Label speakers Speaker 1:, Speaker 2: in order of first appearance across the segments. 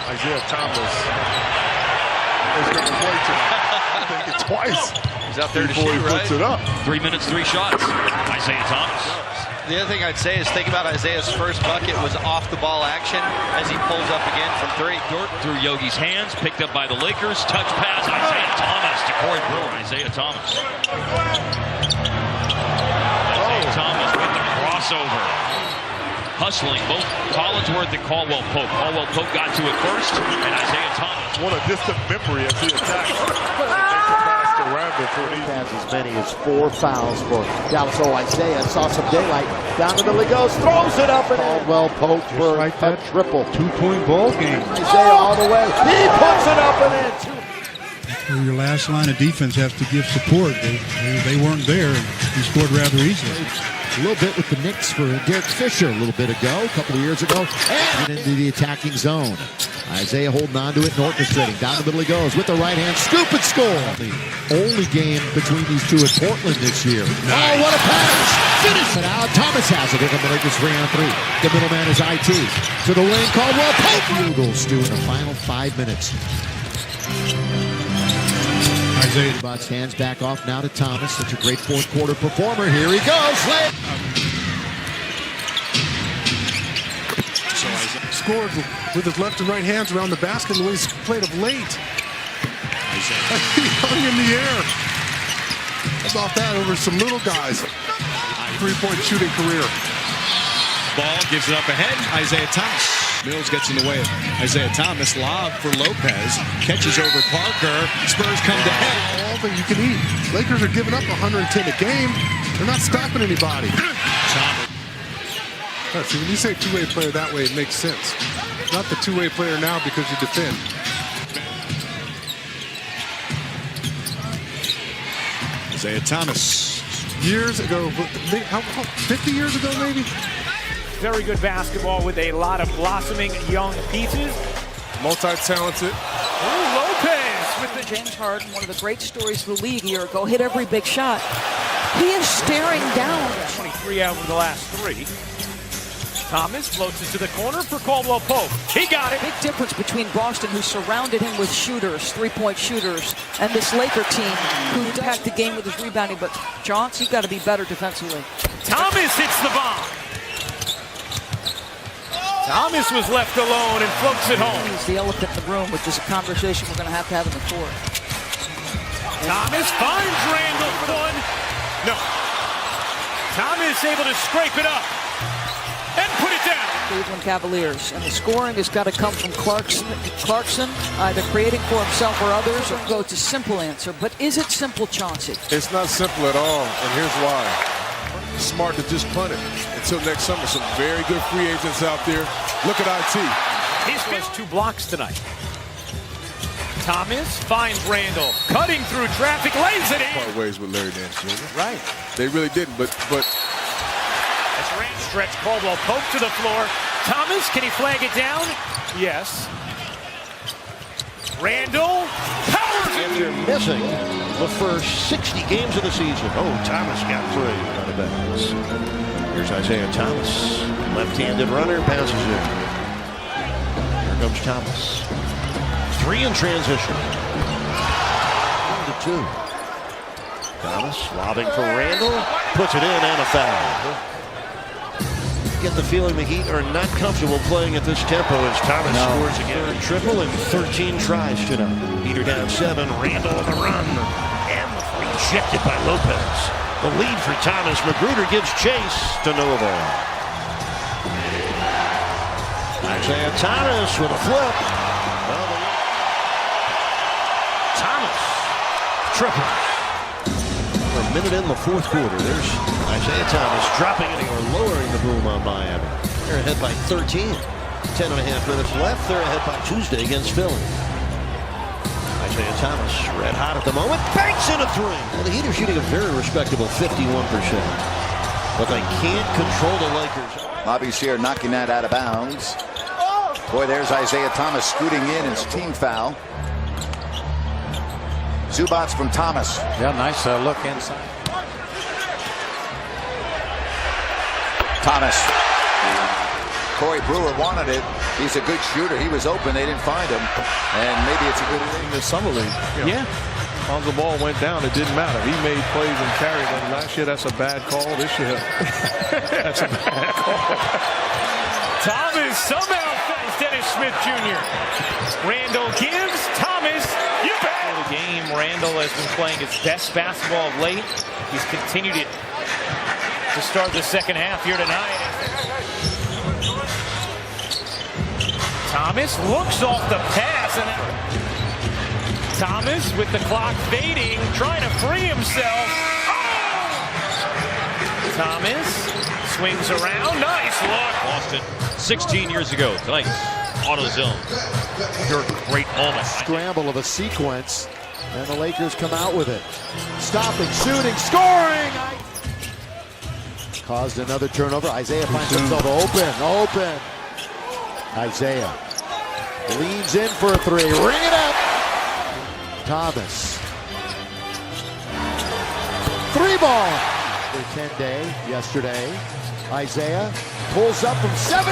Speaker 1: Isaiah Thomas is going to play tonight. I think it's twice.
Speaker 2: He's out there
Speaker 1: before
Speaker 2: to shoot,
Speaker 1: he puts it up.
Speaker 3: 3 minutes, 3 shots. Isaiah Thomas.
Speaker 2: The other thing I'd say is think about Isaiah's first bucket was off the ball action as he pulls up again from 3.
Speaker 3: Dort through Yogi's hands, picked up by the Lakers. Touch pass, Isaiah Thomas to Corey Brewer. Isaiah Thomas. Isaiah Thomas with the crossover. Hustling both Collinsworth and Caldwell Pope. Caldwell Pope got to it first, and Isaiah Thomas.
Speaker 1: What a distant memory as he attacks.
Speaker 4: Has as many as 4 fouls for Dallas. Oh, Isaiah saw some daylight. Down the middle he goes, throws it up, and Caldwell Pope for
Speaker 5: like
Speaker 4: a
Speaker 5: that
Speaker 4: triple.
Speaker 5: 2-point ball game.
Speaker 4: Isaiah all the way. He puts it up and in.
Speaker 5: Where your last line of defense have to give support. They weren't there, and he scored rather easily.
Speaker 4: A little bit with the Knicks for Derek Fisher a little bit ago, a couple of years ago, and into the attacking zone. Isaiah holding on to it and orchestrating. Down the middle he goes with the right hand, scoop and score. The only game between these two at Portland this year. Nice. Oh, what a pass! Finish it out. Thomas has it. Here come the Lakers 3-on-3. The middleman is IT. To the wing, Caldwell Pope. Field goal, Stu, in the final 5 minutes.
Speaker 5: Isaiah
Speaker 4: Zubac's hands back off now to Thomas. Such a great fourth quarter performer. Here he goes.
Speaker 1: Scored with his left and right hands around the basket the way he's played of late. He hung in the air. How about that over some little guys? 3-point shooting career.
Speaker 6: Ball gives it up ahead. Isaiah Thomas. Mills gets in the way of Isaiah Thomas. Lob for Lopez. Catches over Parker. Spurs come to head.
Speaker 1: All that you can eat. Lakers are giving up 110 a game. They're not stopping anybody. See, when you say two-way player that way, it makes sense. Not the two-way player now because you defend.
Speaker 6: Isaiah Thomas.
Speaker 1: Years ago, 50 years ago maybe?
Speaker 7: Very good basketball with a lot of blossoming young pieces.
Speaker 1: Multi-talented.
Speaker 7: Ooh, Lopez with the
Speaker 8: James Harden, one of the great stories of the league a year ago, hit every big shot. He is staring down.
Speaker 7: 23 out of the last 3. Thomas floats it to the corner for Caldwell Pope. He got it.
Speaker 8: Big difference between Boston, who surrounded him with shooters, 3-point shooters, and this Laker team, who impact the game with his rebounding. But Johns, you've got to be better defensively.
Speaker 7: Thomas hits the bomb. Thomas was left alone and floats it home.
Speaker 8: He's the elephant in the room, which is a conversation we're going to have in the court.
Speaker 7: Thomas finds Randall for one. No. Thomas able to scrape it up and put it down.
Speaker 8: Cleveland Cavaliers. And the scoring has got to come from Clarkson, either creating for himself or others, or go to simple answer. But is it simple, Chauncey?
Speaker 1: It's not simple at all, and here's why. Smart to just punt it until next summer. Some very good free agents out there. Look at IT.
Speaker 7: He's missed 2 blocks tonight. Thomas finds Randall, cutting through traffic, lays it in.
Speaker 1: Part ways with Larry Nance Jr.
Speaker 7: Right.
Speaker 1: They really didn't, but
Speaker 7: That's range stretch. Caldwell Pope to the floor. Thomas, can he flag it down? Yes. Randall powers it.
Speaker 9: After missing the first 60 games of the season. Oh, Thomas got 3 out of bounds. Here's Isaiah Thomas. Left-handed runner, passes in. Here comes Thomas. 3 in transition. 1-2. Thomas lobbing for Randall. Puts it in and a foul. Get the feeling the Heat are not comfortable playing at this tempo as Thomas scores again. Third triple in 13 tries tonight. Heat are down 7. Randall on the run. And rejected by Lopez. The lead for Thomas. Magruder gives chase to Nova. Isaiah Thomas with a flip. Thomas. Triple. A minute in the fourth quarter. There's Isaiah Thomas dropping it or lowering the boom on Miami. They're ahead by 13. 10.5 minutes left. They're ahead by Tuesday against Philly. Isaiah Thomas red hot at the moment. Banks in a 3. Well, the Heat are shooting a very respectable 51%. But they can't control the Lakers.
Speaker 10: Bobby Sear knocking that out of bounds. Boy, there's Isaiah Thomas scooting in. It's a team foul. Zubac's from Thomas.
Speaker 4: Yeah, nice look inside.
Speaker 10: Thomas. Corey Brewer wanted it. He's a good shooter. He was open. They didn't find him. And maybe it's a good thing.
Speaker 11: In the summer league.
Speaker 3: Yeah.
Speaker 11: As long as the ball went down, it didn't matter. He made plays and carried them. Last year, that's a bad call. This year, that's a bad call.
Speaker 7: Thomas somehow finds Dennis Smith Jr. Randall gives Thomas. You bet.
Speaker 3: The game, Randall has been playing his best basketball of late. He's continued it to start the second half here tonight.
Speaker 7: Thomas looks off the pass, and Thomas with the clock fading, trying to free himself. Oh! Thomas swings around. Nice look.
Speaker 3: Boston 16 years ago tonight. AutoZone. Your great moment.
Speaker 4: Scramble of a sequence, and the Lakers come out with it. Stopping, shooting, scoring! Caused another turnover. Isaiah finds himself open. Isaiah leans in for a three. Ring it up! Thomas. 3-ball. Their 10-day yesterday. Isaiah pulls up from 17.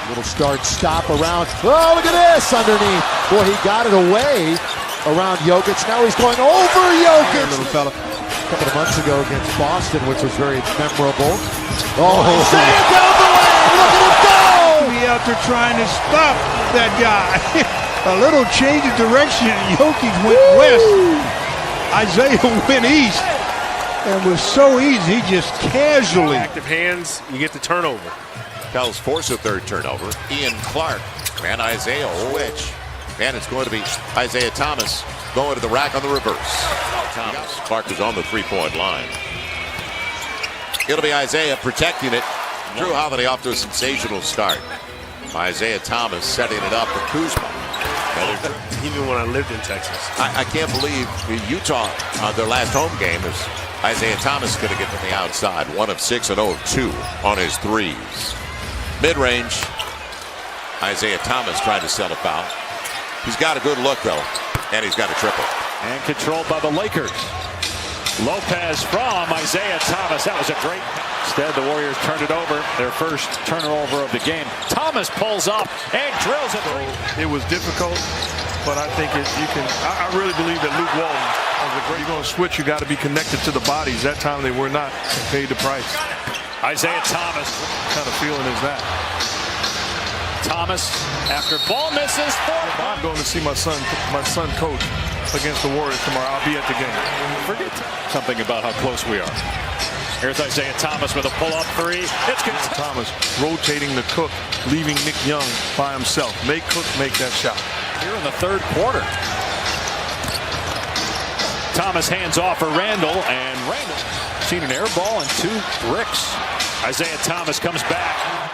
Speaker 4: Little start-stop around. Oh, look at this underneath. Boy, he got it away around Jokic. Now he's going over Jokic.
Speaker 1: Little fella.
Speaker 4: A couple of months ago against Boston, which was very memorable. Oh, Isaiah down the lane. Look at him go!
Speaker 5: Be out there trying to stop that guy. A little change of direction. Jokic went west. Isaiah went east. And was so easy, just casually.
Speaker 11: Active hands, you get the turnover.
Speaker 12: Pels force a third turnover. Ian Clark and Isaiah switch. And it's going to be Isaiah Thomas going to the rack on the reverse. Thomas. Clark is on the three-point line. It'll be Isaiah protecting it. Drew Holiday off to a sensational start. Isaiah Thomas setting it up for Kuzma.
Speaker 11: Even when I lived in Texas.
Speaker 12: I can't believe Utah, their last home game, is Isaiah Thomas going to get from the outside. 1 of 6 and 0 of 2 on his threes. Mid-range, Isaiah Thomas trying to set a foul. He's got a good look, though, and he's got a triple.
Speaker 7: And controlled by the Lakers. Lopez from Isaiah Thomas. That was a great. Instead, the Warriors turned it over. Their first turnover of the game. Thomas pulls up and drills a three.
Speaker 11: It was difficult, but I think I really believe that Luke Walton was a great. You're going to switch, you got to be connected to the bodies. That time they were not paid the price.
Speaker 7: Isaiah Thomas.
Speaker 11: What kind of feeling is that?
Speaker 7: Thomas, after ball misses,
Speaker 11: I'm going to see my son coach against the Warriors tomorrow. I'll be at the game.
Speaker 7: Forget something about how close we are. Here's Isaiah Thomas with a pull-up three. It's
Speaker 11: Thomas rotating the Cook, leaving Nick Young by himself. Make Cook make that shot.
Speaker 7: Here in the third quarter. Thomas hands off for Randall, and Randall seen an air ball and 2 bricks. Isaiah Thomas comes back.